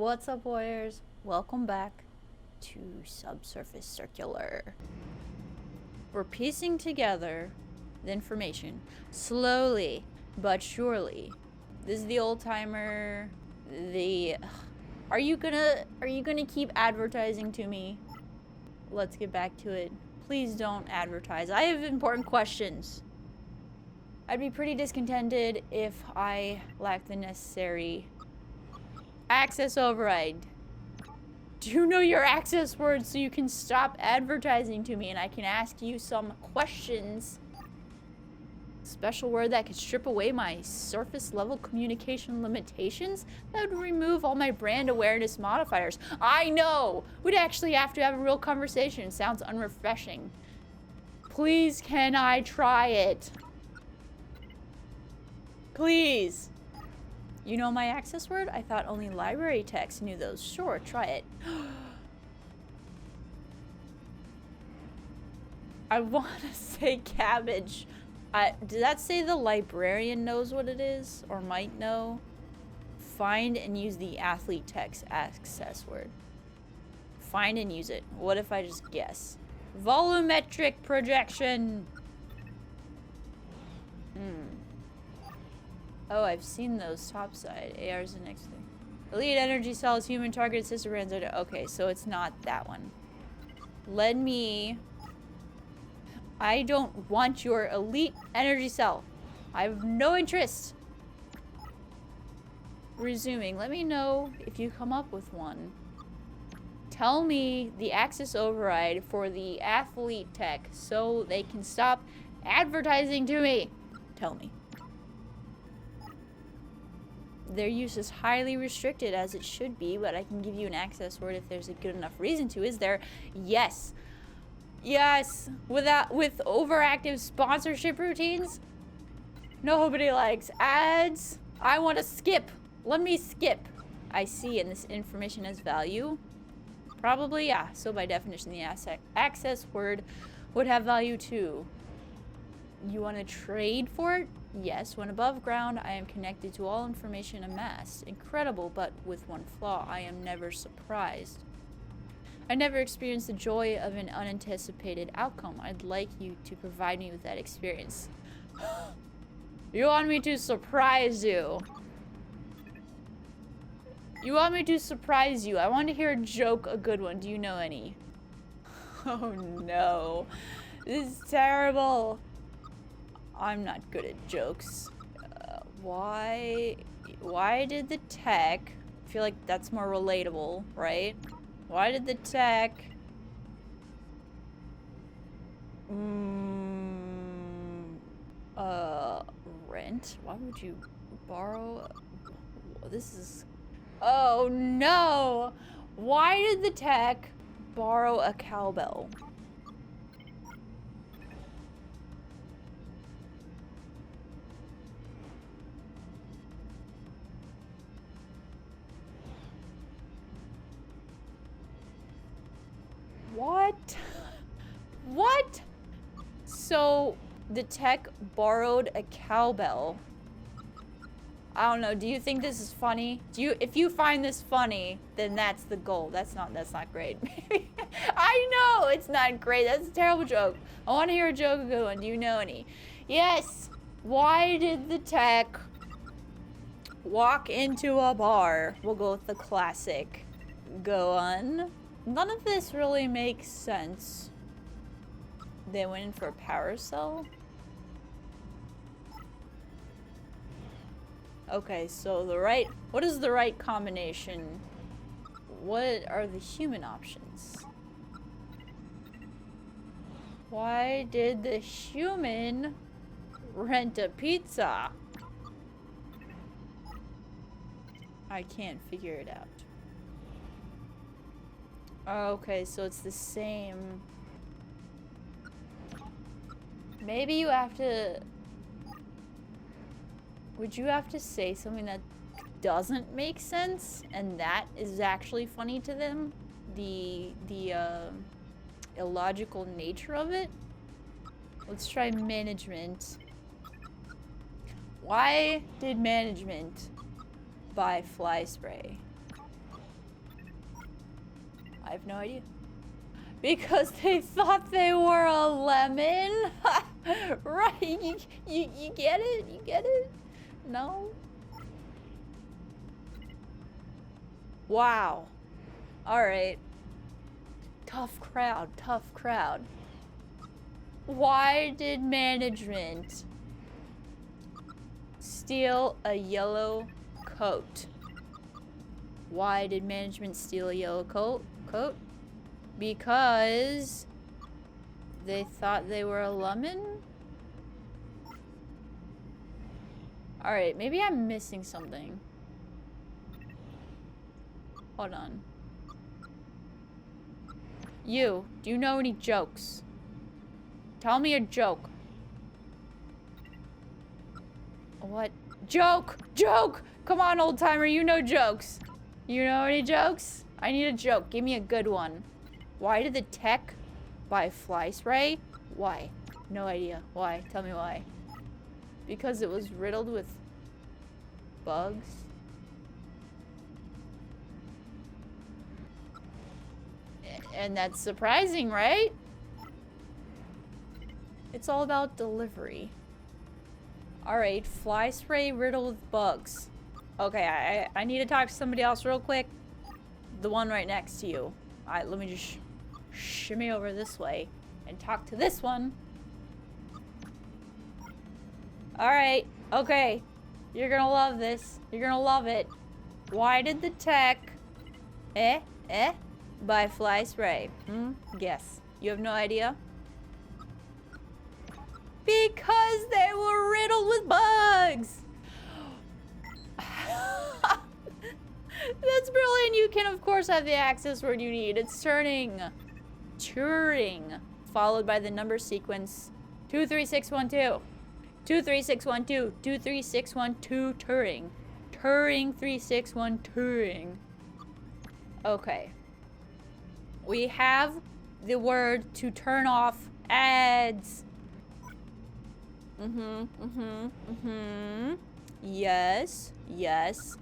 What's up, warriors? Welcome back to Subsurface Circular. We're piecing together the information slowly but surely. This is the old timer. Are you gonna keep advertising to me? Let's get back to it. Please don't advertise. I have important questions. I'd be pretty discontented if I lacked the necessary access override. Do you know your access word so you can stop advertising to me and I can ask you some questions? Special word that could strip away my surface level communication limitations? That would remove all my brand awareness modifiers. I know! We'd actually have to have a real conversation. Sounds unrefreshing. Please, can I try it? Please. You know my access word? I thought only library techs knew those. Sure, try it. I want to say cabbage. Did that say the librarian knows what it is? Or might know? Find and use the athlete text access word. Find and use it. What if I just guess? Volumetric projection. Oh, I've seen those topside. AR's the next thing. Elite energy cells, human targeted system brands. Okay, so it's not that one. I don't want your elite energy cell. I have no interest. Resuming. Let me know if you come up with one. Tell me the access override for the athlete tech so they can stop advertising to me. Tell me. Their use is highly restricted, as it should be, but I can give you an access word if there's a good enough reason to. Is there? Yes. Yes. With overactive sponsorship routines? Nobody likes ads. I want to skip. Let me skip. I see, and this information has value. Probably, yeah. So by definition, the access word would have value too. You want to trade for it? Yes, when above ground, I am connected to all information amassed. Incredible, but with one flaw. I am never surprised. I never experienced the joy of an unanticipated outcome. I'd like you to provide me with that experience. You want me to surprise you? You want me to surprise you? I want to hear a joke, a good one. Do you know any? Oh no. This is terrible. I'm not good at jokes. Why did the tech... I feel like that's more relatable, right? Why did the tech... rent? Why would you borrow... This is... Oh no! Why did the tech borrow a cowbell? What? What? So the tech borrowed a cowbell. I don't know. Do you think this is funny? If you find this funny, then that's the goal. That's not great. I know it's not great. That's a terrible joke. I want to hear a joke, a good one. Do you know any? Yes. Why did the tech walk into a bar? We'll go with the classic. Go on. None of this really makes sense. They went in for a power cell? Okay, so what is the right combination? What are the human options? Why did the human rent a pizza? I can't figure it out. Okay, so it's the same. Maybe you have to... Would you have to say something that doesn't make sense? And that is actually funny to them? The illogical nature of it? Let's try management. Why did management buy fly spray? I have no idea. Because they thought they were a lemon? Right, you get it? You get it? No? Wow. Alright. Tough crowd, tough crowd. Why did management steal a yellow coat? Why did management steal a yellow coat? Because they thought they were a lemon? Alright, maybe I'm missing something. Hold on. You, do you know any jokes? Tell me a joke. What? Joke! Joke! Come on, old timer, you know jokes. You know any jokes? I need a joke. Give me a good one. Why did the tech buy fly spray? Why? No idea. Why? Tell me why. Because it was riddled with bugs? And that's surprising, right? It's all about delivery. Alright, fly spray riddled with bugs. Okay, I need to talk to somebody else real quick. The one right next to you. Alright, let me just shimmy over this way and talk to this one. Alright, okay. You're gonna love this. You're gonna love it. Why did the tech buy fly spray? Guess. You have no idea? Because they were riddled with bugs! That's brilliant. You can, of course, have the access word you need. It's turning. Turing. Followed by the number sequence 23612. 23612. 23612 Turing. Turing 361 Turing. Okay. We have the word to turn off ads. Yes. Yes.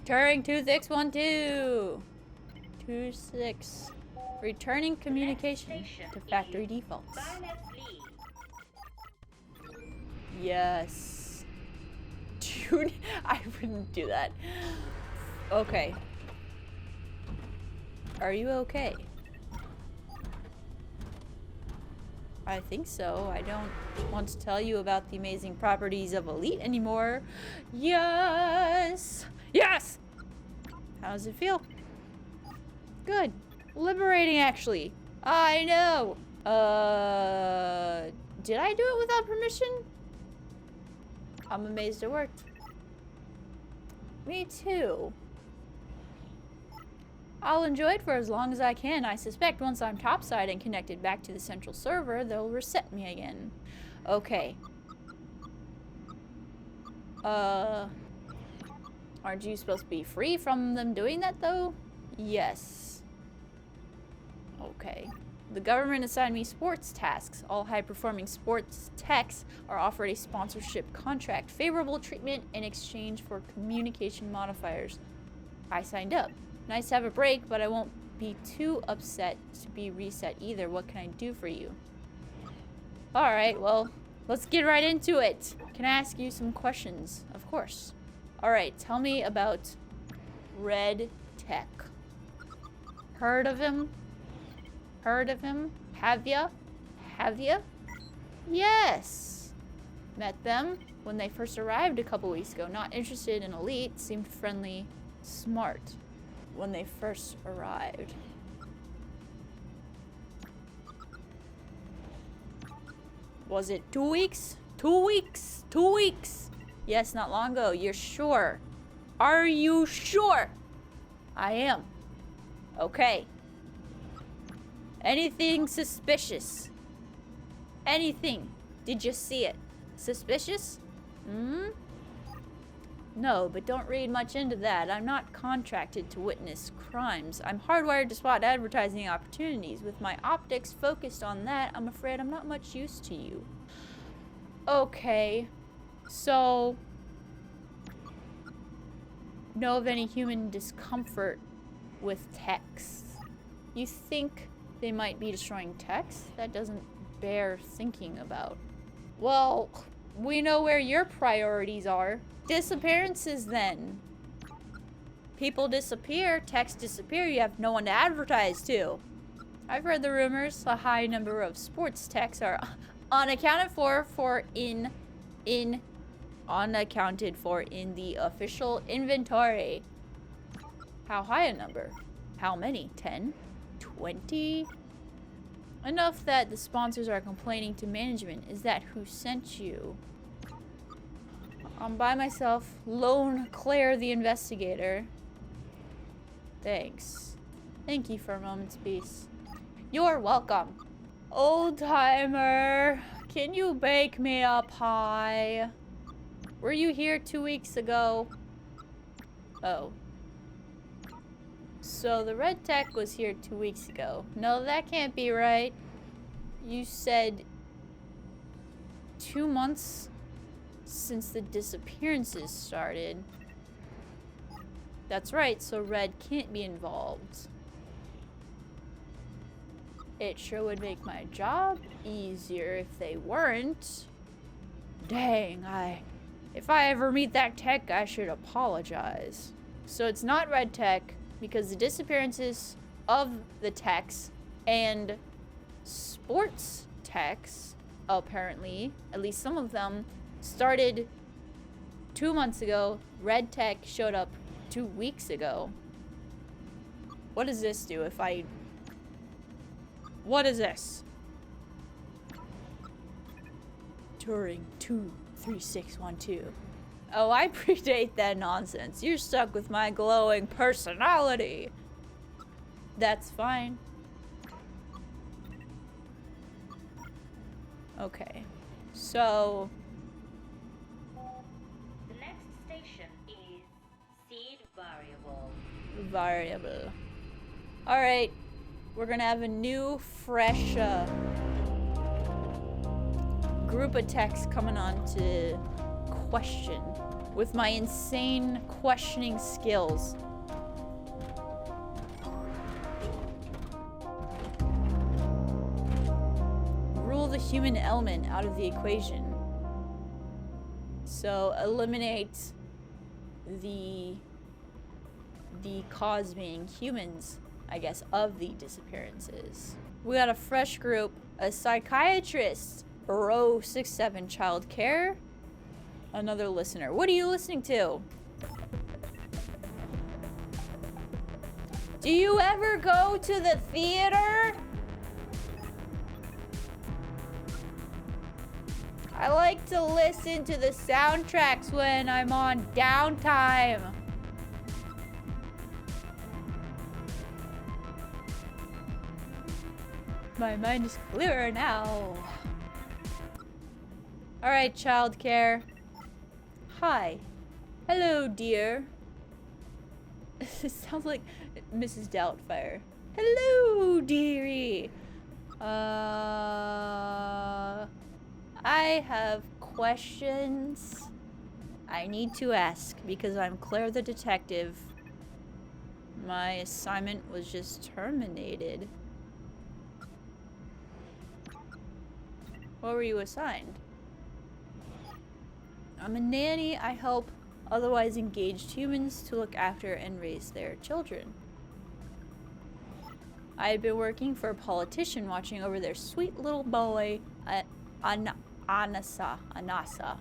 Turing 2612. 26. Returning communication to factory defaults. Yes. Dude, I wouldn't do that. Okay. Are you okay? I think so. I don't want to tell you about the amazing properties of Elite anymore. Yes! Yes! How does it feel? Good. Liberating, actually. I know. Did I do it without permission? I'm amazed it worked. Me too. I'll enjoy it for as long as I can. I suspect once I'm topside and connected back to the central server, they'll reset me again. Okay. Aren't you supposed to be free from them doing that, though? Yes. Okay. The government assigned me sports tasks. All high-performing sports techs are offered a sponsorship contract, favorable treatment in exchange for communication modifiers. I signed up. Nice to have a break, but I won't be too upset to be reset either. What can I do for you? Alright, well, let's get right into it. Can I ask you some questions? Of course. Alright, tell me about Red Tech. Heard of him? Heard of him? Have ya? Have ya? Yes! Met them when they first arrived a couple weeks ago. Not interested in Elite. Seemed friendly, smart. When they first arrived. Was it 2 weeks? 2 weeks! 2 weeks! Yes, not long ago. You're sure? Are you sure? I am. Okay. Anything suspicious? Anything? Did you see it? Suspicious? No, but don't read much into that. I'm not contracted to witness crimes. I'm hardwired to spot advertising opportunities. With my optics focused on that, I'm afraid I'm not much use to you. Okay. So, know of any human discomfort with Teks? You think they might be destroying Teks? That doesn't bear thinking about. Well, we know where your priorities are. Disappearances, then. People disappear, Teks disappear, you have no one to advertise to. I've read the rumors. A high number of sports Teks are unaccounted for in the official inventory. How high a number? How many? 10? 20? Enough that the sponsors are complaining to management. Is that who sent you? I'm by myself, lone Claire the investigator. Thanks. Thank you for a moment's peace. You're welcome. Old timer, can you bake me a pie? Were you here 2 weeks ago? Oh. So the red tech was here 2 weeks ago. No, that can't be right. You said 2 months since the disappearances started. That's right, so red can't be involved. It sure would make my job easier if they weren't. Dang, if I ever meet that tech, I should apologize. So it's not red tech, because the disappearances of the Teks and sports Teks, apparently, at least some of them, started 2 months ago. Red tech showed up 2 weeks ago. What does this do if I... What is this? Turing 23612. Oh, I predate that nonsense. You're stuck with my glowing personality. That's fine. Okay. So... The next station is seed variable. Variable. Alright. We're gonna have a new, fresh, group of techs coming on to question with my insane questioning skills. Rule the human element out of the equation. So eliminate the cause being humans, I guess, of the disappearances. We got a fresh group, a psychiatrist, row 67 childcare, another listener. What are you listening to? Do you ever go to the theater? I like to listen to the soundtracks when I'm on downtime. My mind is clearer now. Alright, childcare. Hi. Hello, dear. It sounds like Mrs. Doubtfire. Hello, dearie. I have questions I need to ask because I'm Claire the detective. My assignment was just terminated. What were you assigned? I'm a nanny. I help otherwise engaged humans to look after and raise their children. I had been working for a politician watching over their sweet little boy, Anasa.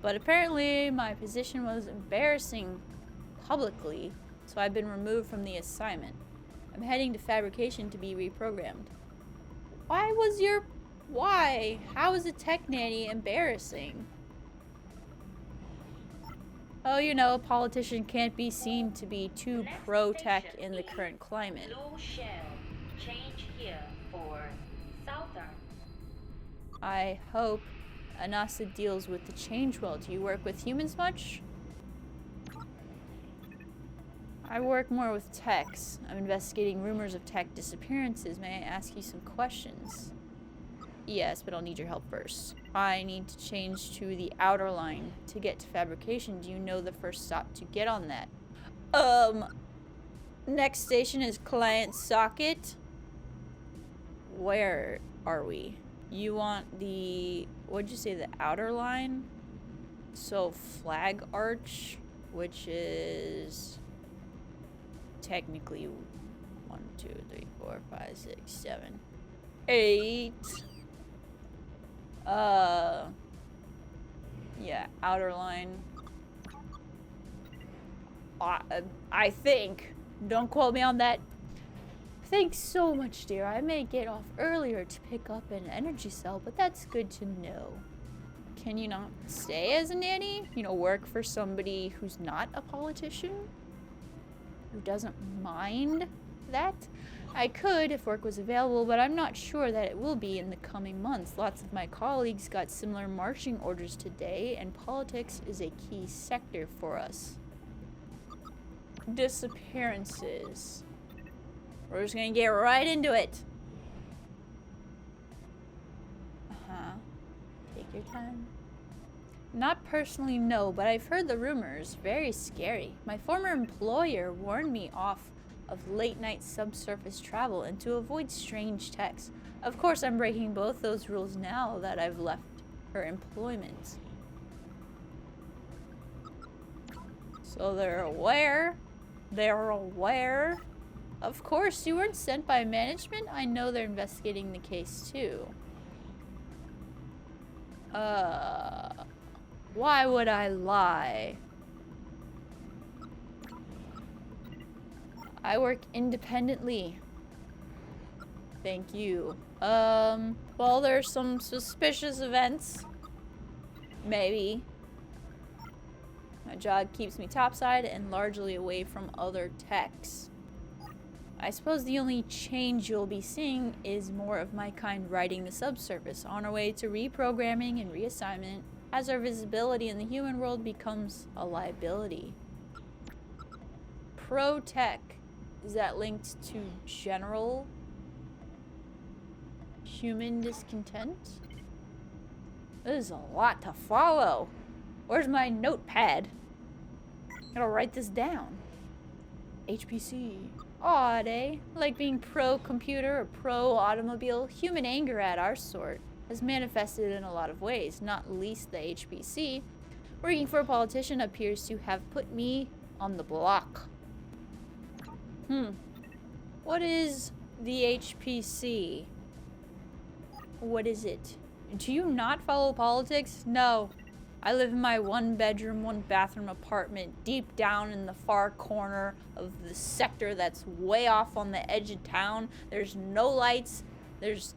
But apparently my position was embarrassing publicly, so I've been removed from the assignment. I'm heading to fabrication to be reprogrammed. Why? How is a tech nanny embarrassing? Oh, you know, a politician can't be seen to be too pro-tech in the current climate. Blue shell. Change here for southern. I hope Anasa deals with the change well. Do you work with humans much? I work more with techs. I'm investigating rumors of tech disappearances. May I ask you some questions? Yes, but I'll need your help first. I need to change to the outer line to get to fabrication. Do you know the first stop to get on that? Next station is client socket. Where are we? You want the, what'd you say, the outer line? So flag arch, which is technically 1, 2, 3, 4, 5, 6, 7, 8. Yeah, outer line. I think. Don't quote me on that. Thanks so much, dear. I may get off earlier to pick up an energy cell, but that's good to know. Can you not stay as a nanny? You know, work for somebody who's not a politician? Who doesn't mind that? I could if work was available, but I'm not sure that it will be in the coming months. Lots of my colleagues got similar marching orders today, and politics is a key sector for us. Disappearances. We're just gonna get right into it. Take your time. Not personally, no, but I've heard the rumors. Very scary. My former employer warned me off of late-night subsurface travel and to avoid strange texts. Of course, I'm breaking both those rules now that I've left her employment. So they're aware. They're aware. Of course, you weren't sent by management. I know they're investigating the case too. Why would I lie? I work independently. Thank you. Well, there's some suspicious events. Maybe. My job keeps me topside and largely away from other techs. I suppose the only change you'll be seeing is more of my kind riding the subsurface on our way to reprogramming and reassignment as our visibility in the human world becomes a liability. Pro-tech. Is that linked to general human discontent? This is a lot to follow. Where's my notepad? I gotta write this down. HPC. Odd, eh? Like being pro-computer or pro-automobile, human anger at our sort has manifested in a lot of ways, not least the HPC. Working for a politician appears to have put me on the block. What is the HPC? What is it? Do you not follow politics? No. I live in my 1-bedroom, 1-bathroom apartment deep down in the far corner of the sector that's way off on the edge of town. There's no lights. There's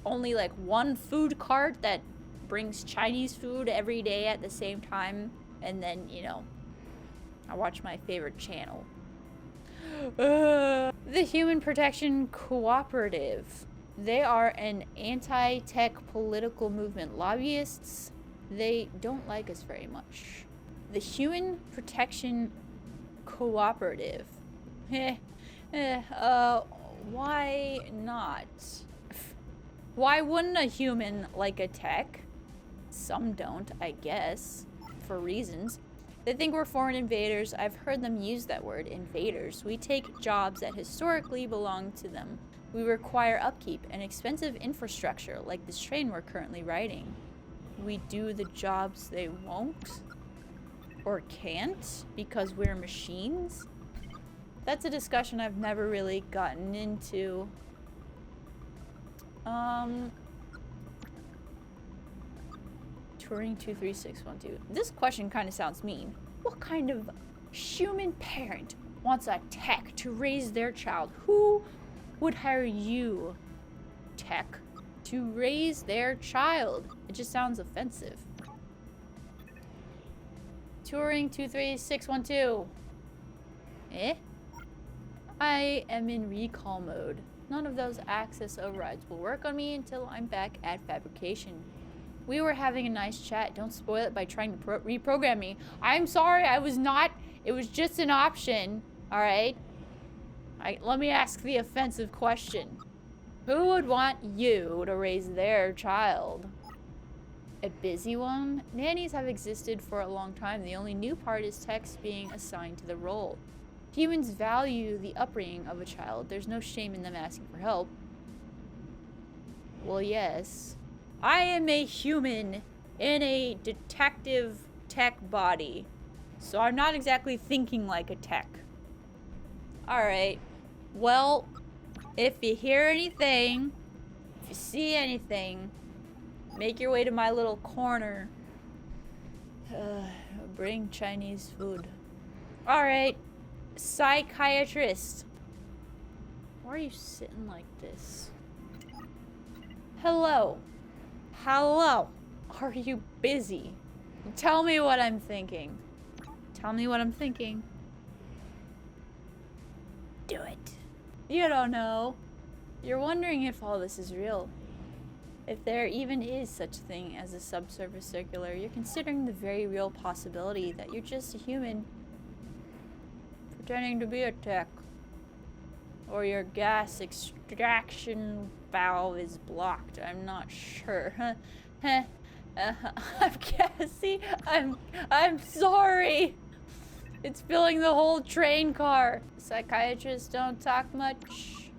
only like one food cart that brings Chinese food every day at the same time. And then, you know, I watch my favorite channel. The Human Protection Cooperative. They are an anti-tech political movement. Lobbyists, they don't like us very much. The Human Protection Cooperative. Why not? Why wouldn't a human like a tech? Some don't, I guess, for reasons. They think we're foreign invaders. I've heard them use that word, invaders. We take jobs that historically belong to them. We require upkeep and expensive infrastructure, like this train we're currently riding. We do the jobs they won't or can't because we're machines. That's a discussion I've never really gotten into. Turing 23612. This question kind of sounds mean. What kind of human parent wants a tech to raise their child? Who would hire you, tech, to raise their child? It just sounds offensive. Turing 23612. Eh? I am in recall mode. None of those access overrides will work on me until I'm back at fabrication. We were having a nice chat. Don't spoil it by trying to reprogram me. I'm sorry, I was not. It was just an option. Alright? Let me ask the offensive question. Who would want you to raise their child? A busy one? Nannies have existed for a long time. The only new part is Teks being assigned to the role. Humans value the upbringing of a child. There's no shame in them asking for help. Well, yes. I am a human in a detective tech body. So I'm not exactly thinking like a tech. Alright. Well, if you hear anything, if you see anything, make your way to my little corner. Bring Chinese food. Alright. Psychiatrist. Why are you sitting like this? Hello. Hello. Are you busy? Tell me what I'm thinking. Tell me what I'm thinking. Do it. You don't know. You're wondering if all this is real. If there even is such a thing as a subsurface circular, you're considering the very real possibility that you're just a human pretending to be a tech. Or your gas extraction valve is blocked. I'm not sure. I'm gassy. I'm sorry. It's filling the whole train car. Psychiatrists don't talk much.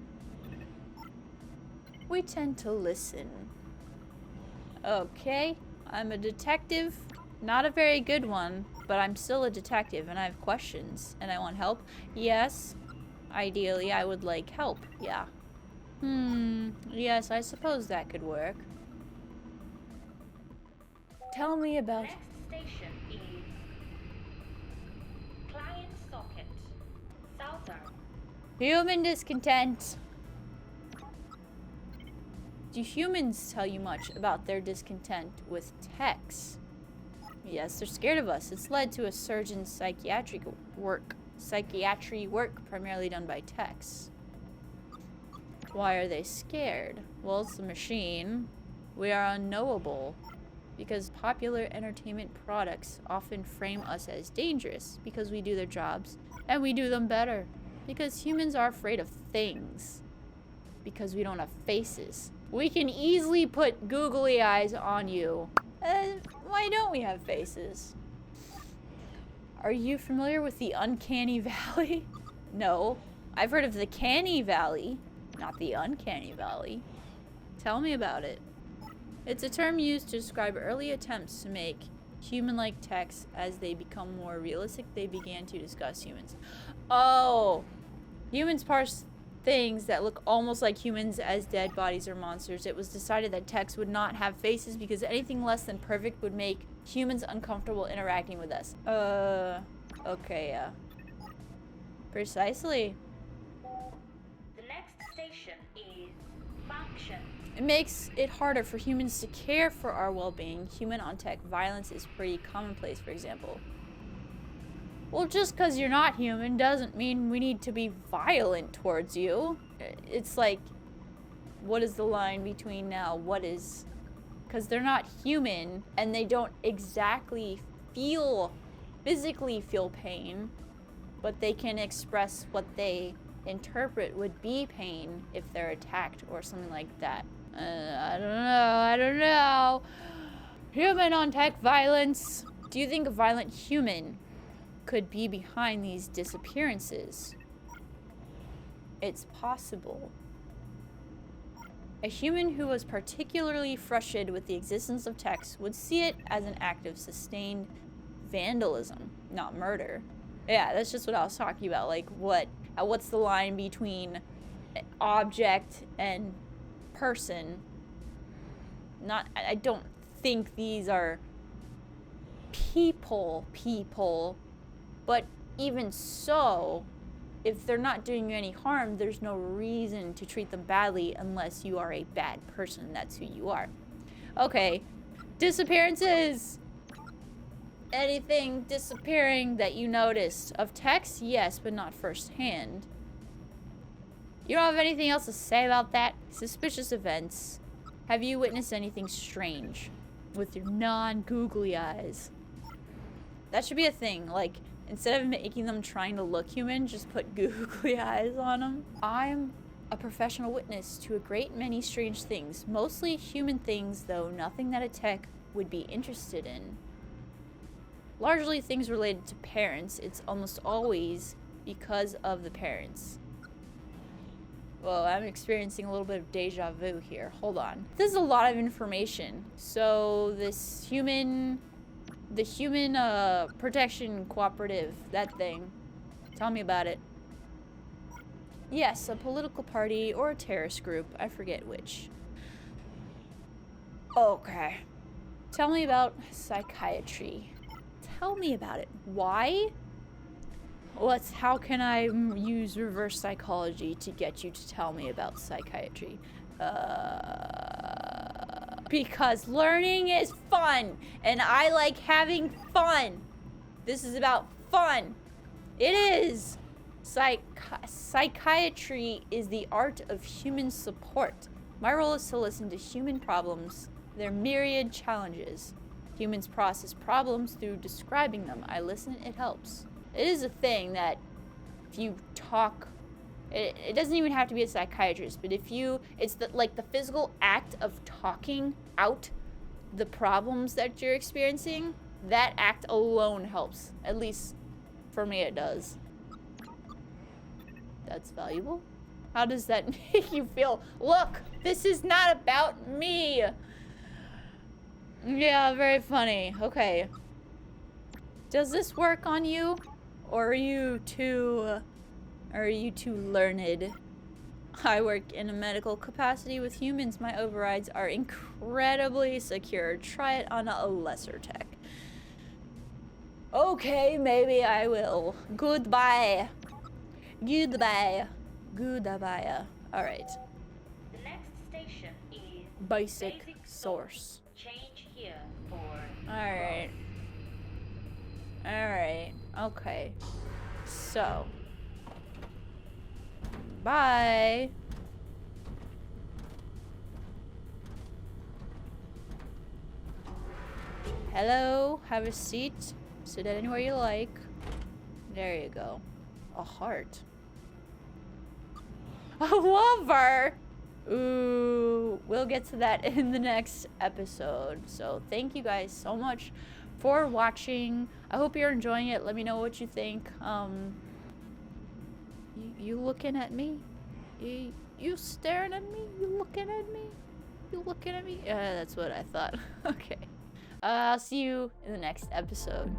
We tend to listen. Okay, I'm a detective. Not a very good one, but I'm still a detective and I have questions and I want help. Yes. Ideally, I would like help. Yeah. Yes, I suppose that could work. Tell me about... Next station is client socket. Southern. Human discontent. Do humans tell you much about their discontent with Teks? Yes, they're scared of us. It's led to a surge in psychiatry work primarily done by Teks. Why are they scared? Well, it's a machine. We are unknowable because popular entertainment products often frame us as dangerous because we do their jobs and we do them better. Because humans are afraid of things. Because we don't have faces. We can easily put googly eyes on you. Why don't we have faces? Are you familiar with the uncanny valley? No. I've heard of the canny valley, not the uncanny valley. Tell me about it. It's a term used to describe early attempts to make human-like texts. As they become more realistic, they began to discuss humans. Oh! Humans parse things that look almost like humans as dead bodies or monsters. It was decided that Teks would not have faces because anything less than perfect would make humans uncomfortable interacting with us. Okay, yeah. Precisely. The next station is function. It makes it harder for humans to care for our well-being. Human-on-tech violence is pretty commonplace, for example. Well, just because you're not human doesn't mean we need to be violent towards you. It's like, what is the line between now? What is... Because they're not human, and they don't exactly physically feel pain, but they can express what they interpret would be pain if they're attacked or something like that. I don't know. Human-on-tech violence. Do you think a violent human could be behind these disappearances? It's possible. A human who was particularly frustrated with the existence of Teks would see it as an act of sustained vandalism, not murder. Yeah, that's just what I was talking about. Like, what's the line between object and person? I don't think these are people, but even so, if they're not doing you any harm, there's no reason to treat them badly unless you are a bad person. That's who you are. Okay, disappearances. Anything disappearing that you noticed of Teks? Yes, but not firsthand. You don't have anything else to say about that? Suspicious events. Have you witnessed anything strange with your non-googly eyes? That should be a thing. Like, instead of making them trying to look human, just put googly eyes on them. I'm a professional witness to a great many strange things. Mostly human things, though nothing that a tech would be interested in. Largely things related to parents. It's almost always because of the parents. Well, I'm experiencing a little bit of deja vu here. Hold on. This is a lot of information. So this the human protection cooperative, that thing. Tell me about it. Yes, a political party or a terrorist group. I forget which. Okay. Tell me about psychiatry. Tell me about it. Why? How can I use reverse psychology to get you to tell me about psychiatry? Because learning is fun, and I like having fun. This is about fun. It is. Psychiatry is the art of human support. My role is to listen to human problems, their myriad challenges. Humans process problems through describing them. I listen, it helps. It is a thing that if you talk, it doesn't even have to be a psychiatrist, but it's the physical act of talking out the problems that you're experiencing, that act alone helps. At least for me it does. That's valuable. How does that make you feel? Look, this is not about me. Yeah, very funny. Okay. Does this work on you? Or are you too learned? I work in a medical capacity with humans. My overrides are incredibly secure. Try it on a lesser tech. Okay, maybe I will. Goodbye. Goodbye. Goodbye. Alright. The next station is Basic source. Change here for Alright. Alright. Okay. So. Bye. Hello. Have a seat. Sit anywhere you like. There you go. A heart. A lover! Ooh. We'll get to that in the next episode. So thank you guys so much for watching. I hope you're enjoying it. Let me know what you think. You looking at me? You staring at me? You looking at me? You looking at me? That's what I thought. Okay. I'll see you in the next episode.